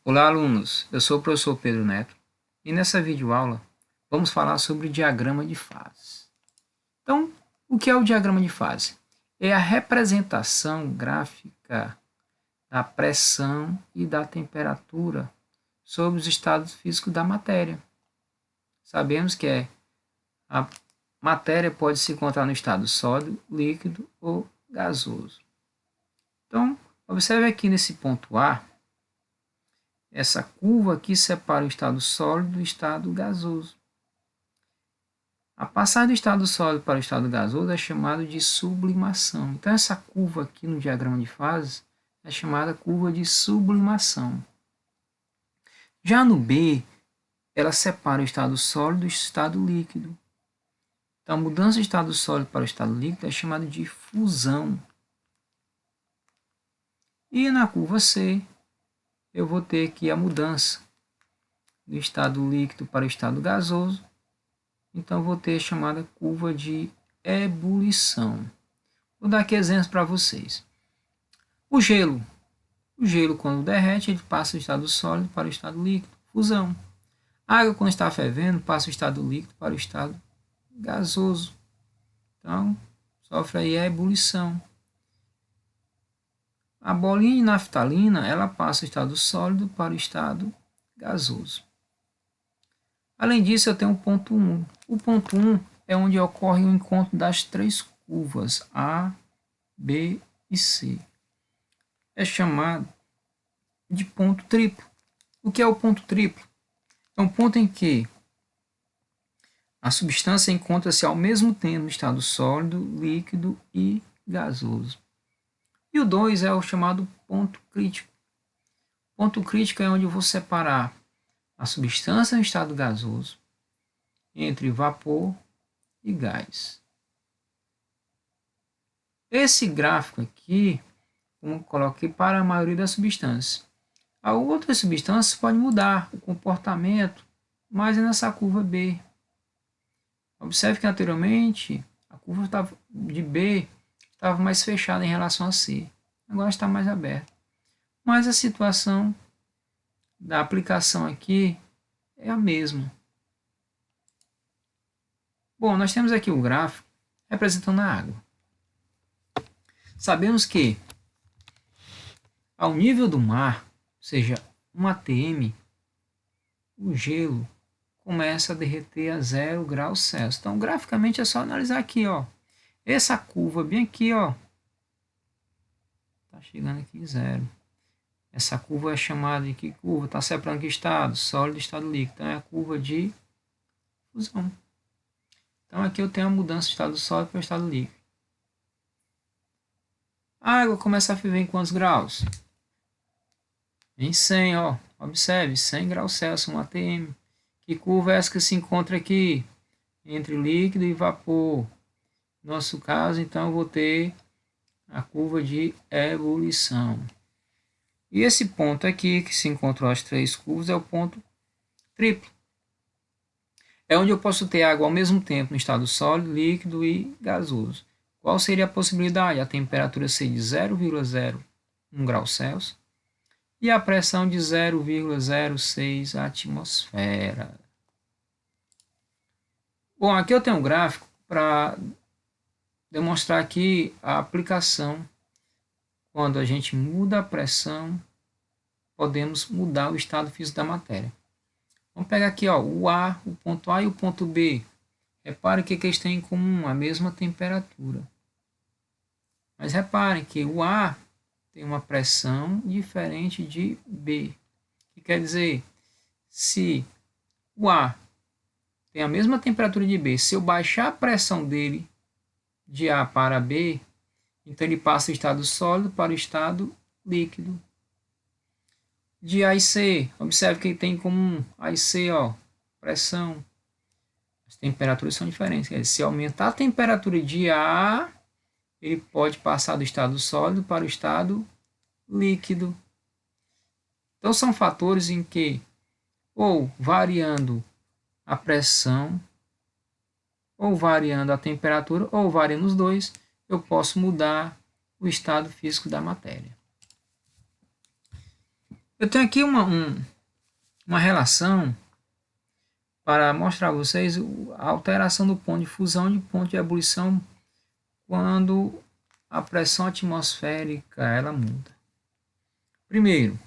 Olá, alunos! Eu sou o professor Pedro Neto e nessa videoaula vamos falar sobre diagrama de fases. Então, o que é o diagrama de fase? É a representação gráfica da pressão e da temperatura sobre os estados físicos da matéria. Sabemos que a matéria pode se encontrar no estado sólido, líquido ou gasoso. Então, observe aqui nesse ponto A, essa curva aqui separa o estado sólido do estado gasoso. A passagem do estado sólido para o estado gasoso é chamada de sublimação. Então, essa curva aqui no diagrama de fases é chamada curva de sublimação. Já no B, ela separa o estado sólido do estado líquido. Então, a mudança do estado sólido para o estado líquido é chamada de fusão. E na curva C, eu vou ter aqui a mudança do estado líquido para o estado gasoso. Então, vou ter a chamada curva de ebulição. Vou dar aqui exemplos para vocês. O gelo, quando derrete, ele passa do estado sólido para o estado líquido, fusão. A água, quando está fervendo, passa do estado líquido para o estado gasoso. Então, sofre aí a ebulição. A bolinha de naftalina, ela passa do estado sólido para o estado gasoso. Além disso, eu tenho o ponto 1. O ponto 1 é onde ocorre o encontro das três curvas A, B e C. É chamado de ponto triplo. O que é o ponto triplo? É um ponto em que a substância encontra-se ao mesmo tempo no estado sólido, líquido e gasoso. E o 2 é o chamado ponto crítico. O ponto crítico é onde eu vou separar a substância em estado gasoso entre vapor e gás. Esse gráfico aqui, como coloquei para a maioria das substâncias. A outras substâncias podem mudar o comportamento, mas é nessa curva B. Observe que anteriormente a curva de B estava mais fechada em relação a C. Agora está mais aberta. Mas a situação da aplicação aqui é a mesma. Bom, nós temos aqui o gráfico representando a água. Sabemos que ao nível do mar, ou seja, 1 atm, o gelo começa a derreter a 0 graus Celsius. Então, graficamente é só analisar aqui, ó. Essa curva bem aqui, ó, tá chegando aqui em 0. Essa curva é chamada de que curva? Está separando que estado? Sólido e estado líquido. Então, é a curva de fusão. Então, aqui eu tenho a mudança do estado sólido para o estado líquido. A água começa a ferver em quantos graus? Em 100, ó. Observe, 100 graus Celsius, 1 atm. Que curva é essa que se encontra aqui? Entre líquido e vapor. No nosso caso, então, eu vou ter a curva de ebulição. E esse ponto aqui, que se encontram as três curvas, é o ponto triplo. É onde eu posso ter água ao mesmo tempo no estado sólido, líquido e gasoso. Qual seria a possibilidade? A temperatura ser de 0,01 grau Celsius e a pressão de 0,06 atmosfera. Bom, aqui eu tenho um gráfico para demonstrar aqui a aplicação. Quando a gente muda a pressão, podemos mudar o estado físico da matéria. Vamos pegar aqui, ó, o ponto A e o ponto B. Repare que eles têm em comum a mesma temperatura. Mas reparem que o A tem uma pressão diferente de B. Que quer dizer, se o A tem a mesma temperatura de B, se eu baixar a pressão dele de A para B, então ele passa do estado sólido para o estado líquido. De A e C, observe que ele tem em comum A e C, ó, pressão. As temperaturas são diferentes. Quer dizer, se aumentar a temperatura de A, ele pode passar do estado sólido para o estado líquido. Então são fatores em que, ou variando a pressão, ou variando a temperatura, ou variando os dois, eu posso mudar o estado físico da matéria. Eu tenho aqui uma relação para mostrar a vocês a alteração do ponto de fusão e ponto de ebulição quando a pressão atmosférica ela muda. Primeiro,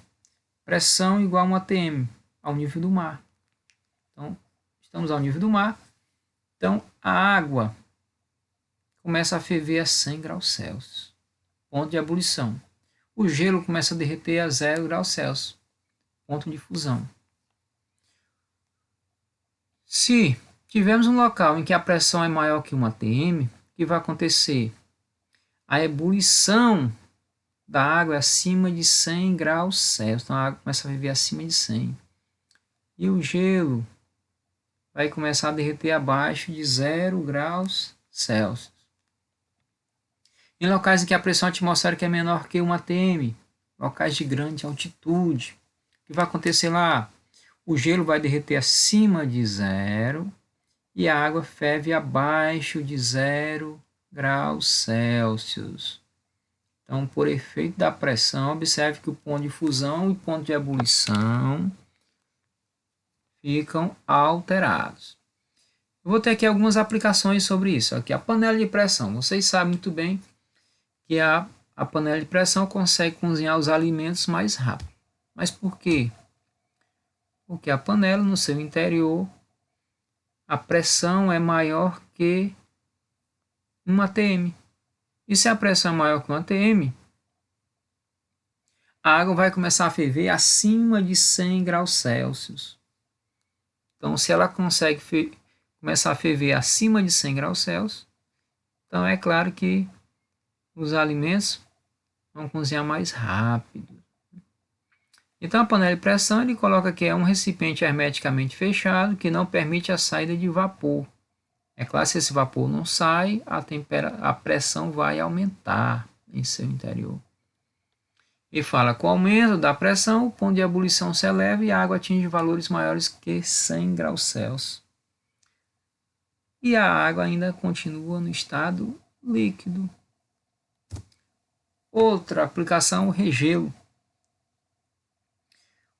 pressão igual a 1 atm ao nível do mar. Então, estamos ao nível do mar. Então, a água começa a ferver a 100 graus Celsius, ponto de ebulição. O gelo começa a derreter a 0 graus Celsius, ponto de fusão. Se tivermos um local em que a pressão é maior que 1 atm, o que vai acontecer? A ebulição da água é acima de 100 graus Celsius. Então a água começa a ferver acima de 100. E o gelo vai começar a derreter abaixo de 0 graus Celsius. Em locais em que a pressão atmosférica é menor que 1 atm, locais de grande altitude, o que vai acontecer lá? O gelo vai derreter acima de 0 e a água ferve abaixo de 0 graus Celsius. Então, por efeito da pressão, observe que o ponto de fusão e o ponto de ebulição ficam alterados. Eu vou ter aqui algumas aplicações sobre isso. Aqui a panela de pressão. Vocês sabem muito bem que a panela de pressão consegue cozinhar os alimentos mais rápido. Mas por quê? Porque a panela, no seu interior, a pressão é maior que 1 atm. E se a pressão é maior que 1 atm, a água vai começar a ferver acima de 100 graus Celsius. Então, se ela consegue começar a ferver acima de 100 graus Celsius, então é claro que os alimentos vão cozinhar mais rápido. Então, a panela de pressão ele coloca que é um recipiente hermeticamente fechado que não permite a saída de vapor. É claro, se esse vapor não sai, a pressão vai aumentar em seu interior. E fala, com o aumento da pressão, o ponto de ebulição se eleva e a água atinge valores maiores que 100 graus Celsius. E a água ainda continua no estado líquido. Outra aplicação, o regelo.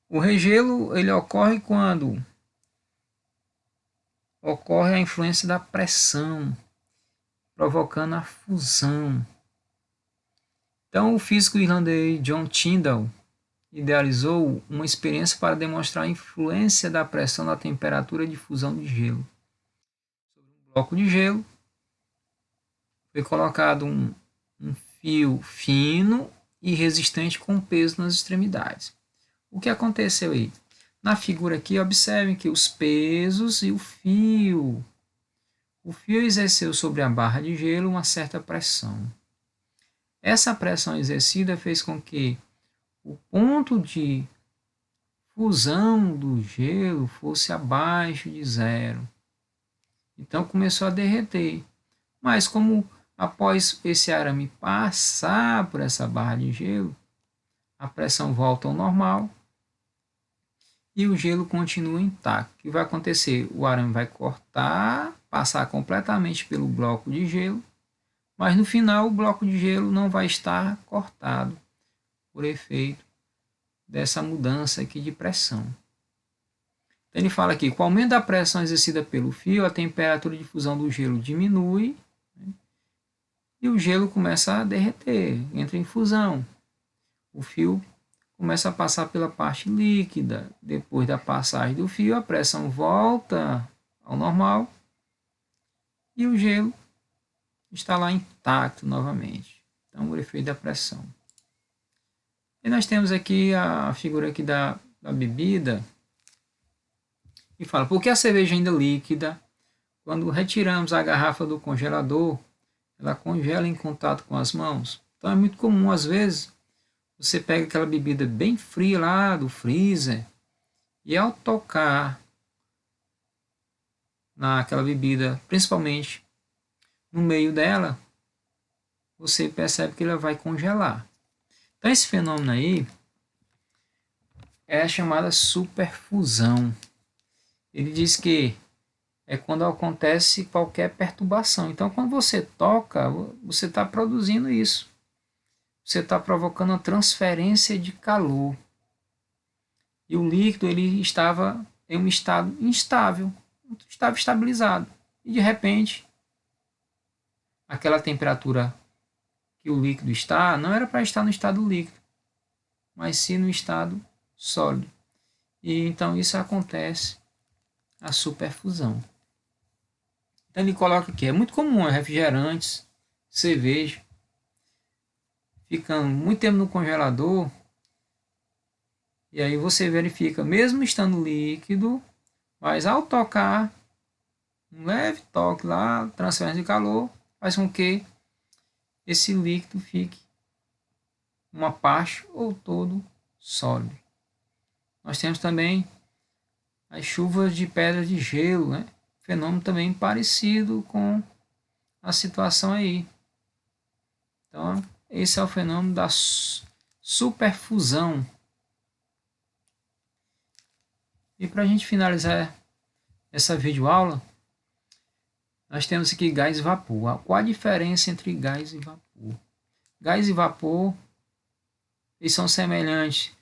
O regelo ele ocorre quando ocorre a influência da pressão, provocando a fusão. Então, o físico irlandês John Tyndall idealizou uma experiência para demonstrar a influência da pressão na temperatura de fusão de gelo. Sobre um bloco de gelo, foi colocado um fio fino e resistente com peso nas extremidades. O que aconteceu aí? Na figura aqui, observem que os pesos e o fio exerceu sobre a barra de gelo uma certa pressão. Essa pressão exercida fez com que o ponto de fusão do gelo fosse abaixo de 0. Então começou a derreter. Mas como após esse arame passar por essa barra de gelo, a pressão volta ao normal e o gelo continua intacto. O que vai acontecer? O arame vai cortar, passar completamente pelo bloco de gelo, mas no final o bloco de gelo não vai estar cortado por efeito dessa mudança aqui de pressão. Então ele fala aqui, com o aumento da pressão exercida pelo fio, a temperatura de fusão do gelo diminui, né, e o gelo começa a derreter, entra em fusão. O fio começa a passar pela parte líquida. Depois da passagem do fio, a pressão volta ao normal e o gelo está lá intacto novamente. Então, o efeito da pressão. E nós temos aqui a figura aqui da bebida. E fala, por que a cerveja ainda líquida, quando retiramos a garrafa do congelador, ela congela em contato com as mãos? Então é muito comum, às vezes, você pega aquela bebida bem fria lá do freezer e ao tocar naquela bebida, principalmente no meio dela, você percebe que ela vai congelar. Então esse fenômeno aí é a chamada superfusão. Ele diz que é quando acontece qualquer perturbação. Então quando você toca, você está produzindo isso. Você está provocando a transferência de calor. E o líquido ele estava em um estado instável, estava estabilizado. E de repente, aquela temperatura que o líquido está, não era para estar no estado líquido, mas sim no estado sólido. E então isso acontece, a superfusão. Então ele coloca aqui, é muito comum, refrigerantes, cerveja, ficando muito tempo no congelador, e aí você verifica, mesmo estando líquido, mas ao tocar, um leve toque lá, transferência de calor, faz com que esse líquido fique uma parte ou todo sólido. Nós temos também as chuvas de pedra de gelo, né? Fenômeno também parecido com a situação aí. Então, esse é o fenômeno da superfusão. E para a gente finalizar essa videoaula, nós temos aqui gás e vapor. Qual a diferença entre gás e vapor? Gás e vapor, eles são semelhantes,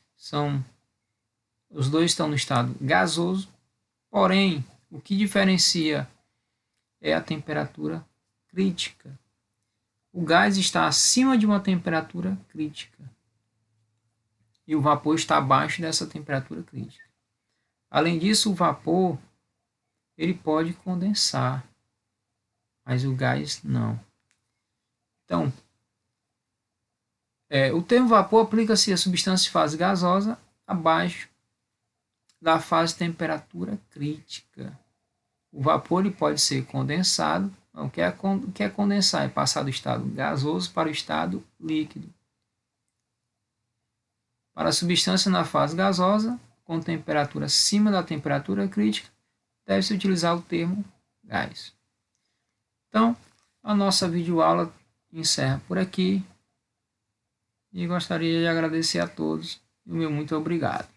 os dois estão no estado gasoso, porém, o que diferencia é a temperatura crítica. O gás está acima de uma temperatura crítica e o vapor está abaixo dessa temperatura crítica. Além disso, o vapor ele pode condensar, mas o gás não. Então, o termo vapor aplica-se a substância de fase gasosa abaixo da fase de temperatura crítica. O vapor ele pode ser condensado. O que é condensar? É passar do estado gasoso para o estado líquido. Para a substância na fase gasosa, com temperatura acima da temperatura crítica, deve-se utilizar o termo gás. Então, a nossa videoaula encerra por aqui. E gostaria de agradecer a todos. E o meu muito obrigado.